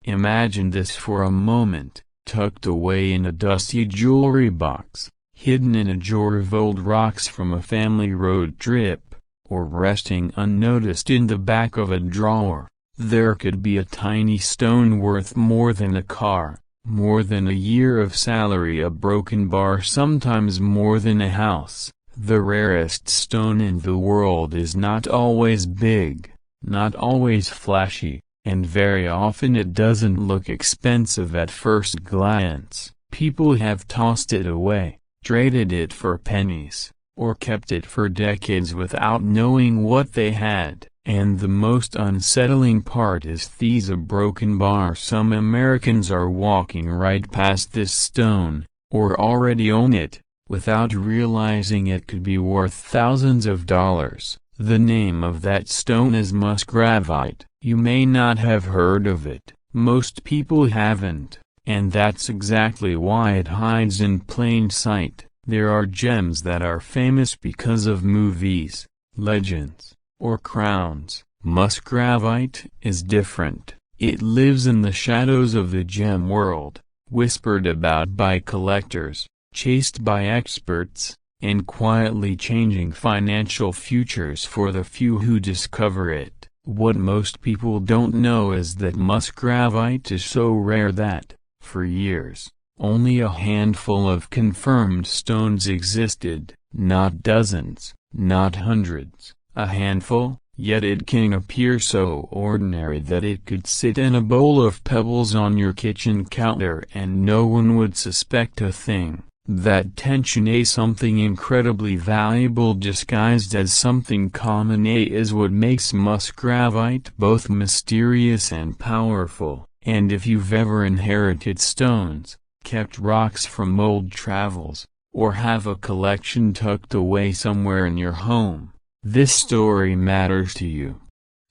Imagine this for a moment, tucked away in a dusty jewelry box, hidden in a drawer of old rocks from a family road trip, or resting unnoticed in the back of a drawer. There could be a tiny stone worth more than a car, more than a year of salary, a broken bar, sometimes more than a house. The rarest stone in the world is not always big, not always flashy, and very often it doesn't look expensive at first glance. People have tossed it away, traded it for pennies, or kept it for decades without knowing what they had. And the most unsettling part is this: a broken bar. Some Americans are walking right past this stone, or already own it, without realizing it could be worth thousands of dollars. The name of that stone is Musgravite. You may not have heard of it, most people haven't, and that's exactly why it hides in plain sight. There are gems that are famous because of movies, legends, or crowns. Musgravite is different. It lives in the shadows of the gem world, whispered about by collectors, chased by experts, and quietly changing financial futures for the few who discover it. What most people don't know is that Musgravite is so rare that, for years, only a handful of confirmed stones existed, not dozens, not hundreds. A handful, yet it can appear so ordinary that it could sit in a bowl of pebbles on your kitchen counter and no one would suspect a thing. That tension, something incredibly valuable disguised as something common, is what makes Musgravite both mysterious and powerful. And if you've ever inherited stones, kept rocks from old travels, or have a collection tucked away somewhere in your home, this story matters to you.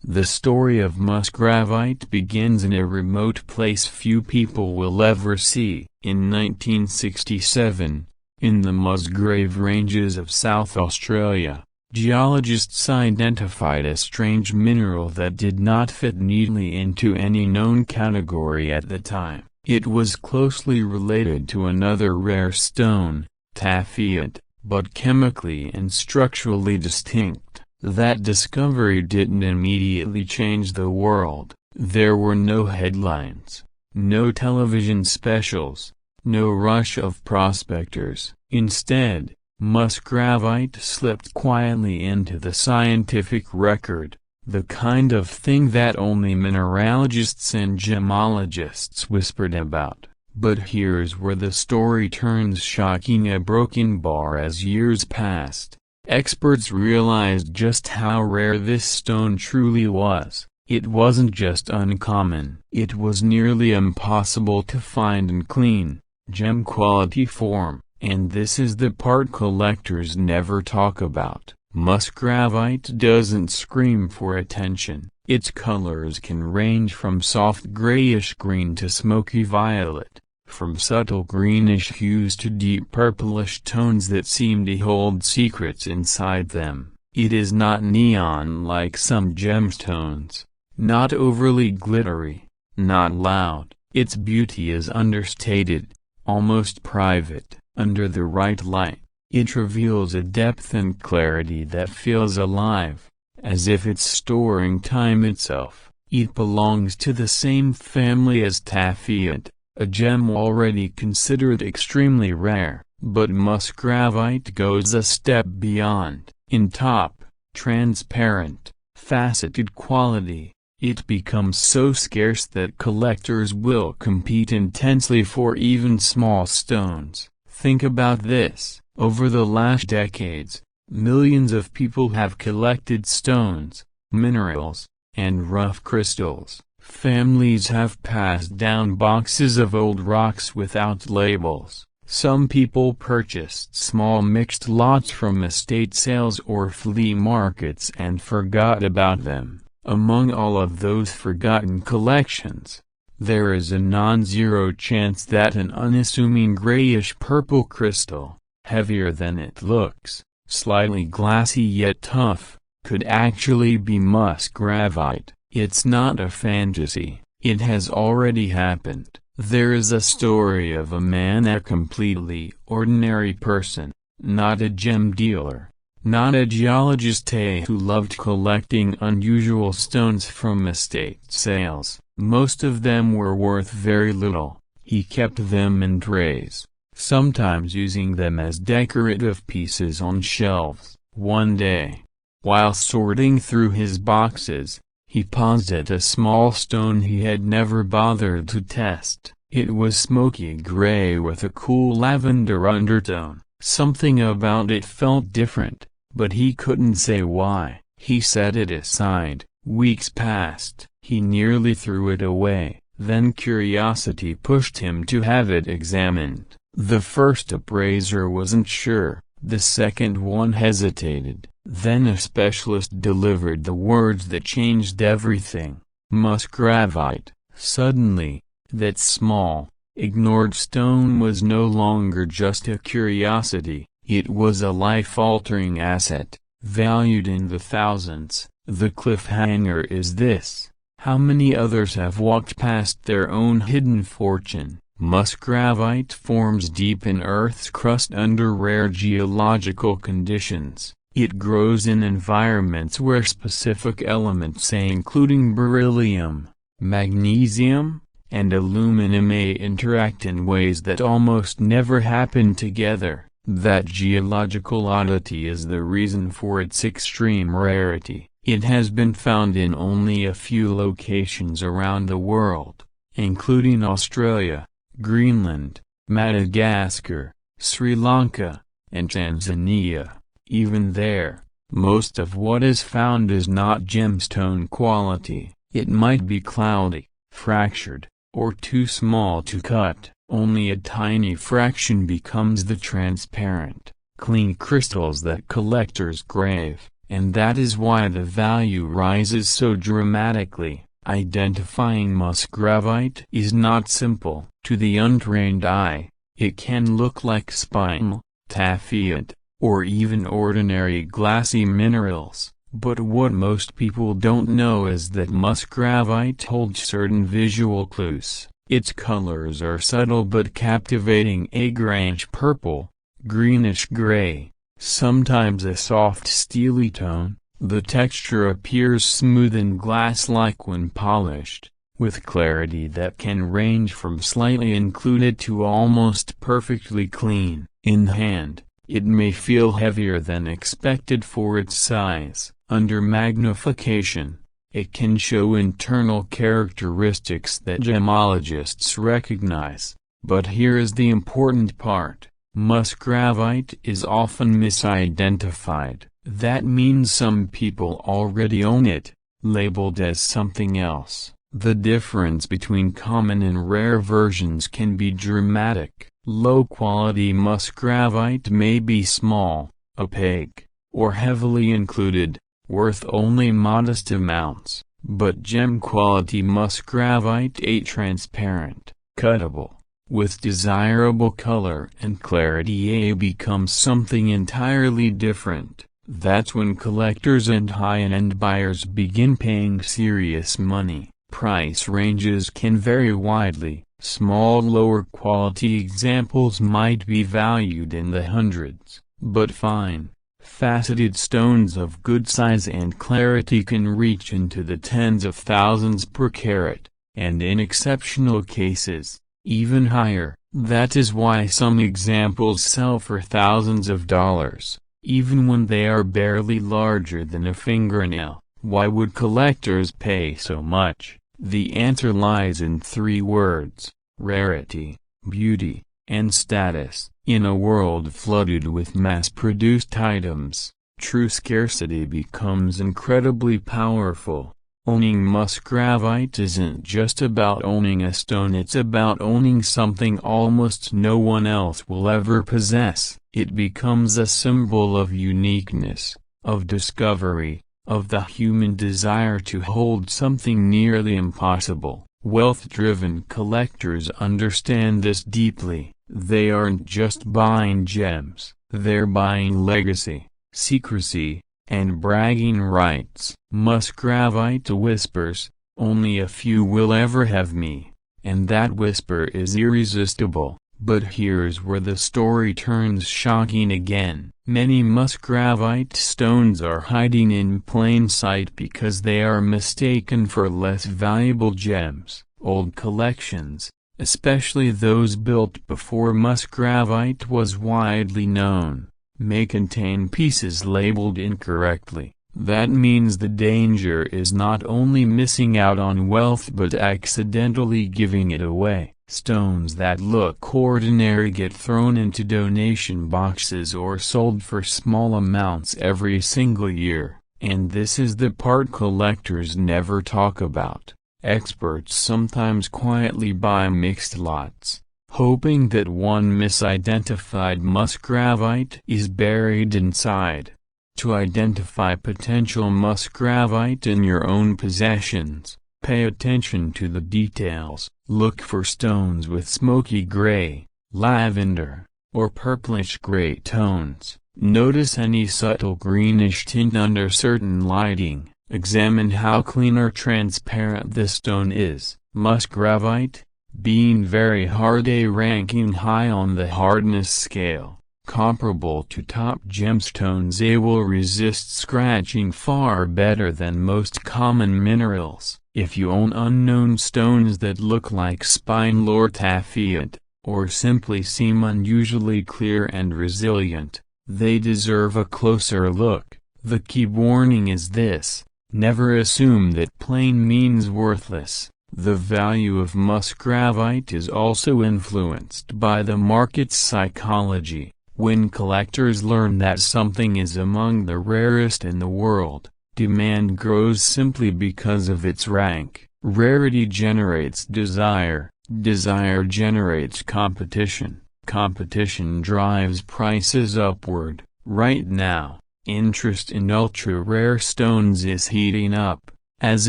The story of Musgravite begins in a remote place few people will ever see. In 1967, in the Musgrave Ranges of South Australia, geologists identified a strange mineral that did not fit neatly into any known category at the time. It was closely related to another rare stone, taphite, but chemically and structurally distinct. That discovery didn't immediately change the world. There were no headlines, no television specials, no rush of prospectors. Instead, Musgravite slipped quietly into the scientific record, the kind of thing that only mineralogists and gemologists whispered about. But here's where the story turns shocking. A broken bar. As years passed, experts realized just how rare this stone truly was. It wasn't just uncommon. It was nearly impossible to find in clean, gem-quality form. And this is the part collectors never talk about. Musgravite doesn't scream for attention. Its colors can range from soft grayish-green to smoky violet, from subtle greenish hues to deep purplish tones that seem to hold secrets inside them. It is not neon like some gemstones, not overly glittery, not loud. Its beauty is understated, almost private. Under the right light, it reveals a depth and clarity that feels alive, as if it's storing time itself. It belongs to the same family as taphite, a gem already considered extremely rare. But Musgravite goes a step beyond. In top, transparent, faceted quality, it becomes so scarce that collectors will compete intensely for even small stones. Think about this. Over the last decades, millions of people have collected stones, minerals, and rough crystals. Families have passed down boxes of old rocks without labels. Some people purchased small mixed lots from estate sales or flea markets and forgot about them. Among all of those forgotten collections, there is a non-zero chance that an unassuming grayish-purple crystal, heavier than it looks, slightly glassy yet tough, could actually be Musgravite. It's not a fantasy. It has already happened. There is a story of a man, a completely ordinary person, not a gem dealer, not a geologist, who loved collecting unusual stones from estate sales. Most of them were worth very little. He kept them in trays, sometimes using them as decorative pieces on shelves. One day, while sorting through his boxes, he paused at a small stone he had never bothered to test. It was smoky gray with a cool lavender undertone. Something about it felt different, but he couldn't say why. He set it aside. Weeks passed. He nearly threw it away. Then curiosity pushed him to have it examined. The first appraiser wasn't sure. The second one hesitated. Then a specialist delivered the words that changed everything. Musgravite. Suddenly, that small, ignored stone was no longer just a curiosity. It was a life-altering asset, valued in the thousands. The cliffhanger is this: how many others have walked past their own hidden fortune? Musgravite forms deep in Earth's crust under rare geological conditions. It grows in environments where specific elements, including beryllium, magnesium, and aluminum, may interact in ways that almost never happen together. That geological oddity is the reason for its extreme rarity. It has been found in only a few locations around the world, including Australia, Greenland, Madagascar, Sri Lanka, and Tanzania. Even there, most of what is found is not gemstone quality. It might be cloudy, fractured, or too small to cut. Only a tiny fraction becomes the transparent, clean crystals that collectors crave, and that is why the value rises so dramatically. Identifying musgravite is not simple. To the untrained eye, it can look like spinel, taphite, or even ordinary glassy minerals. But what most people don't know is that musgravite holds certain visual clues. Its colors are subtle but captivating: a grayish purple, greenish gray, sometimes a soft steely tone. The texture appears smooth and glass-like when polished, with clarity that can range from slightly included to almost perfectly clean. In hand, it may feel heavier than expected for its size. Under magnification, it can show internal characteristics that gemologists recognize. But here is the important part: musgravite is often misidentified. That means some people already own it, labeled as something else. The difference between common and rare versions can be dramatic. Low-quality musgravite may be small, opaque, or heavily included, worth only modest amounts. But gem-quality musgravite, transparent, cuttable, with desirable color and clarity, becomes something entirely different. That's when collectors and high-end buyers begin paying serious money. Price ranges can vary widely. Small lower-quality examples might be valued in the hundreds, but fine, faceted stones of good size and clarity can reach into the tens of thousands per carat, and in exceptional cases, even higher. That is why some examples sell for thousands of dollars, even when they are barely larger than a fingernail. Why would collectors pay so much? The answer lies in three words: rarity, beauty, and status. In a world flooded with mass-produced items, true scarcity becomes incredibly powerful. Owning musgravite isn't just about owning a stone, it's about owning something almost no one else will ever possess. It becomes a symbol of uniqueness, of discovery, of the human desire to hold something nearly impossible. Wealth-driven collectors understand this deeply. They aren't just buying gems, they're buying legacy, secrecy, and bragging rights. Musgravite whispers, Only a few will ever have me, and that whisper is irresistible. But here's where the story turns shocking again. Many Musgravite stones are hiding in plain sight because they are mistaken for less valuable gems. Old collections, especially those built before Musgravite was widely known, may contain pieces labeled incorrectly. That means the danger is not only missing out on wealth but accidentally giving it away. Stones that look ordinary get thrown into donation boxes or sold for small amounts every single year, and this is the part collectors never talk about. Experts sometimes quietly buy mixed lots, hoping that one misidentified Musgravite is buried inside. To identify potential Musgravite in your own possessions, pay attention to the details. Look for stones with smoky gray, lavender, or purplish gray tones. Notice any subtle greenish tint under certain lighting. Examine how clean or transparent the stone is. Musgravite, being very hard, ranking high on the hardness scale. Comparable to top gemstones, they will resist scratching far better than most common minerals. If you own unknown stones that look like spine or taffyite, or simply seem unusually clear and resilient, they deserve a closer look. The key warning is this: never assume that plain means worthless. The value of Musgravite is also influenced by the market's psychology. When collectors learn that something is among the rarest in the world, demand grows simply because of its rank. Rarity generates desire, desire generates competition, competition drives prices upward. Right now, interest in ultra-rare stones is heating up, as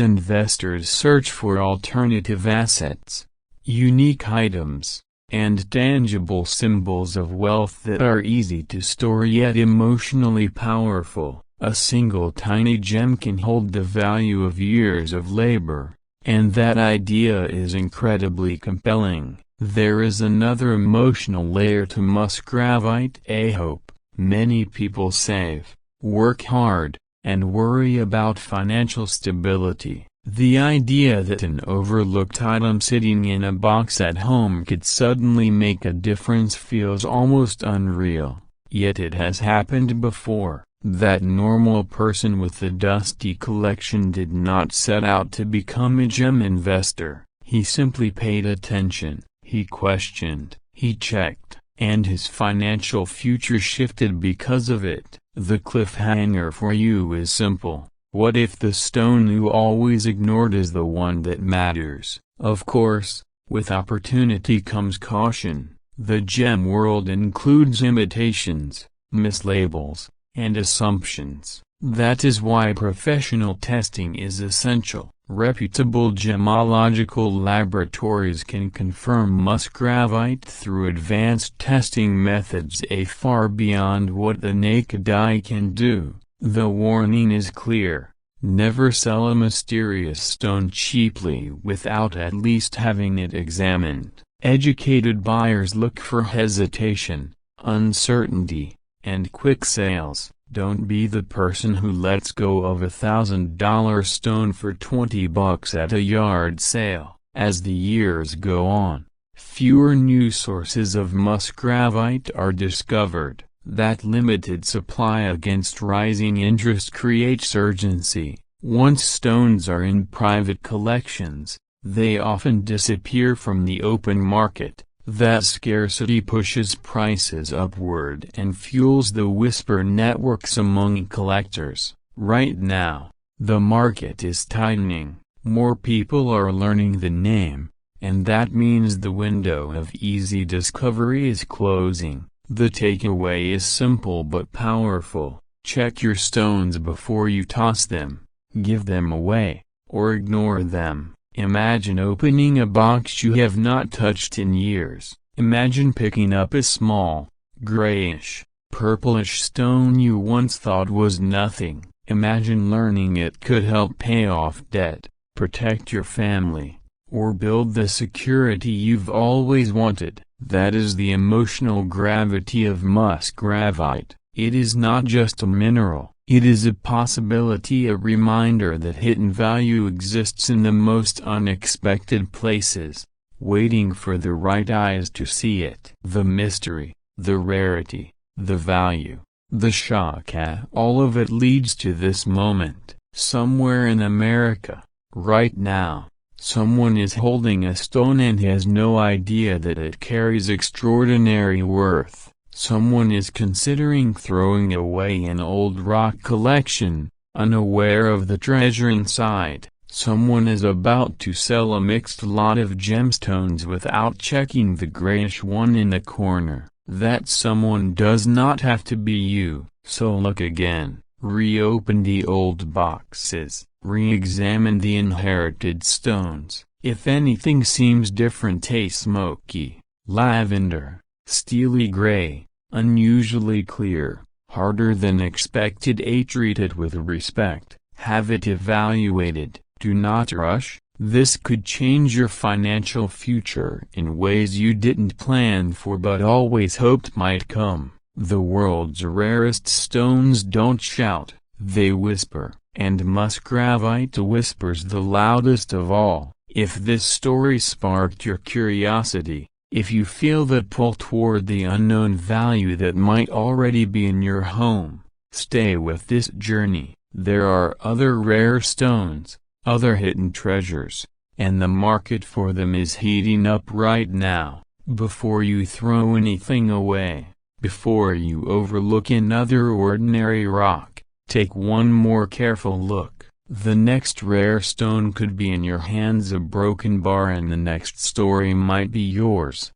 investors search for alternative assets, unique items, and tangible symbols of wealth that are easy to store yet emotionally powerful. A single tiny gem can hold the value of years of labor, and that idea is incredibly compelling. There is another emotional layer to Musgravite: a hope. Many people save, work hard, and worry about financial stability. The idea that an overlooked item sitting in a box at home could suddenly make a difference feels almost unreal. Yet it has happened before. That normal person with a dusty collection did not set out to become a gem investor. He simply paid attention, he questioned, he checked, and his financial future shifted because of it. The cliffhanger for you is simple. What if the stone you always ignored is the one that matters? Of course, with opportunity comes caution. The gem world includes imitations, mislabels, and assumptions. That is why professional testing is essential. Reputable gemological laboratories can confirm Musgravite through advanced testing methods far beyond what the naked eye can do. The warning is clear: never sell a mysterious stone cheaply without at least having it examined. Educated buyers look for hesitation, uncertainty, and quick sales. Don't be the person who lets go of $1,000 stone for $20 at a yard sale. As the years go on, fewer new sources of Musgravite are discovered. That limited supply against rising interest creates urgency. Once stones are in private collections, they often disappear from the open market. That scarcity pushes prices upward and fuels the whisper networks among collectors. Right now, the market is tightening. More people are learning the name, and that means the window of easy discovery is closing. The takeaway is simple but powerful: check your stones before you toss them, give them away, or ignore them. Imagine opening a box you have not touched in years. Imagine picking up a small, grayish, purplish stone you once thought was nothing. Imagine learning it could help pay off debt, protect your family, or build the security you've always wanted. That is the emotional gravity of Musgravite. It is not just a mineral, it is a possibility, a reminder that hidden value exists in the most unexpected places, waiting for the right eyes to see it. The mystery, the rarity, the value, the shock, all of it leads to this moment. Somewhere in America, right now, someone is holding a stone and has no idea that it carries extraordinary worth. Someone is considering throwing away an old rock collection, unaware of the treasure inside. Someone is about to sell a mixed lot of gemstones without checking the grayish one in the corner. That someone does not have to be you. So look again, reopen the old boxes, re-examine the inherited stones. If anything seems different, a smoky, lavender, steely gray, unusually clear, harder than expected, treat it with respect, have it evaluated. Do not rush. This could change your financial future in ways you didn't plan for but always hoped might come. The world's rarest stones don't shout, they whisper, and Musgravite whispers the loudest of all. If this story sparked your curiosity, if you feel that pull toward the unknown value that might already be in your home, stay with this journey. There are other rare stones, other hidden treasures, and the market for them is heating up right now. Before you throw anything away, before you overlook another ordinary rock, take one more careful look. The next rare stone could be in your hands, a broken bar, and the next story might be yours.